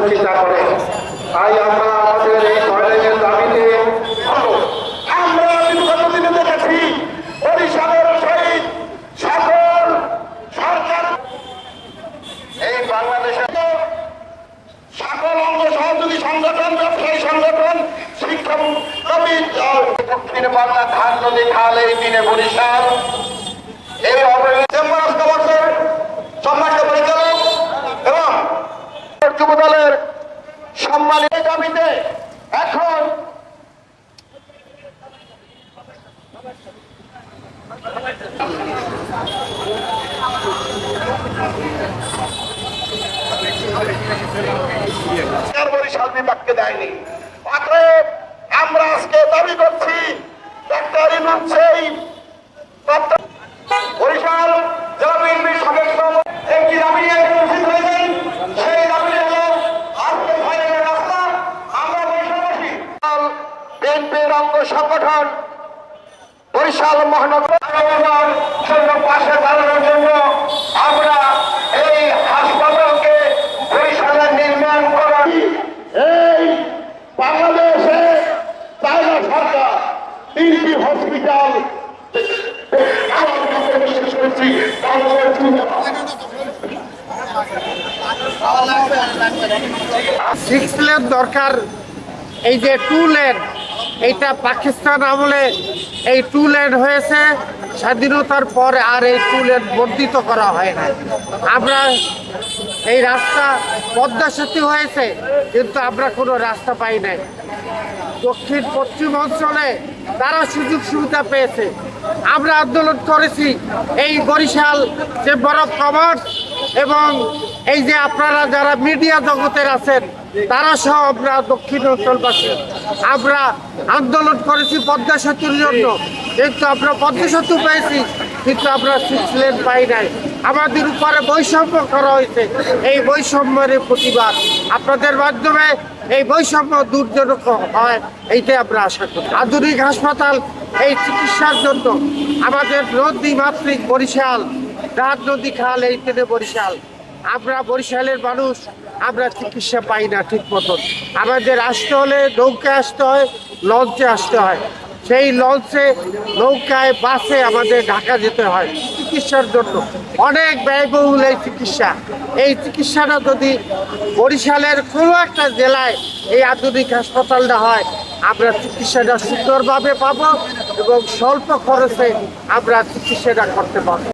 দুশ্চিন্তা করে। তাই আমরা আমাদের এই টয়লেটের দাবিতে আমরা বিগত দিনে দেখেছি বরিশালের সহিত সকল সরকার এই বাংলাদেশের সকল অঙ্গ সহযোগী সংগঠন, ব্যবসায়ী সংগঠন, শিক্ষা দক্ষিণ বাংলা ধান নদী খাল এই দিনে বরিশাল এই চেম্বার অফ কমার্সের সম্মানিত পরিচালক এবং যুব দলের সম্মানিত দাবিতে এখন বরিশাল বিভাগকে দেয়নি। অতএব আমরা আজকে দাবি করছি ডক্টর ইউনূস সেই বরিশাল জেলা বিএনপির সদস্য একটি দাবি নিয়ে উপস্থিত হয়েছেন। সেই দাবি হল আজকে ফাইনালের রাস্তা আমরা বরিশালবাসী বিএনপির অঙ্গ সংগঠন বরিশাল মহানগর জন্য পাশে দাঁড়ানোর জন্য আমরা এই হাসপাতালকে বরিশালে নির্মাণ করা এই বাংলাদেশে চায়না সরকার 3টি হসপিটাল সিক্স লেন দরকার। এই যে 2 লেন, এইটা পাকিস্তান আমলে এই 2 লেন হয়েছে, স্বাধীনতার পরে আর এই 2 লেন বর্ধিত করা হয় না। আমরা এই রাস্তা পদ্মা সেতু হয়েছে, কিন্তু আমরা কোনো রাস্তা পাই নাই। দক্ষিণ পশ্চিম অঞ্চলে তারা সুযোগ সুবিধা পেয়েছে। আমরা আন্দোলন করেছি এই বরিশাল চেম্বার অফ কমার্স এবং এই যে আপনারা যারা মিডিয়া জগতের আছেন তারা সহ আমরা দক্ষিণ অঞ্চলবাসী আমরা আন্দোলন করেছি পদ্মা সেতুর জন্য, কিন্তু আমরা পদ্মা সেতু পেয়েছি, কিন্তু আমরা 6 লেন পাই নাই। আমাদের উপরে বৈষম্য করা হয়েছে। এই বৈষম্যের প্রতিবাদ আপনাদের মাধ্যমে এই বৈষম্য দূরজনক হয়, এইটাই আমরা আশা করি। আধুনিক হাসপাতাল এই চিকিৎসার জন্য আমাদের নদী মাতৃক বরিশাল, ধান নদী খাল এই দিনে বরিশাল। আমরা বরিশালের মানুষ আমরা চিকিৎসা পাই না ঠিক মতন। আমাদের আসতে হলে নৌকায় আসতে হয়, লঞ্চে আসতে হয়। সেই লঞ্চে, নৌকায়, বাসে আমাদের ঢাকা যেতে হয় চিকিৎসার জন্য। অনেক ব্যয়বহুল এই চিকিৎসা। এই চিকিৎসাটা যদি বরিশালের কোনো একটা জেলায় এই আধুনিক হাসপাতালটা হয়, আমরা চিকিৎসাটা সুন্দরভাবে পাবো এবং স্বল্প খরচে আমরা চিকিৎসাটা করতে পারবো।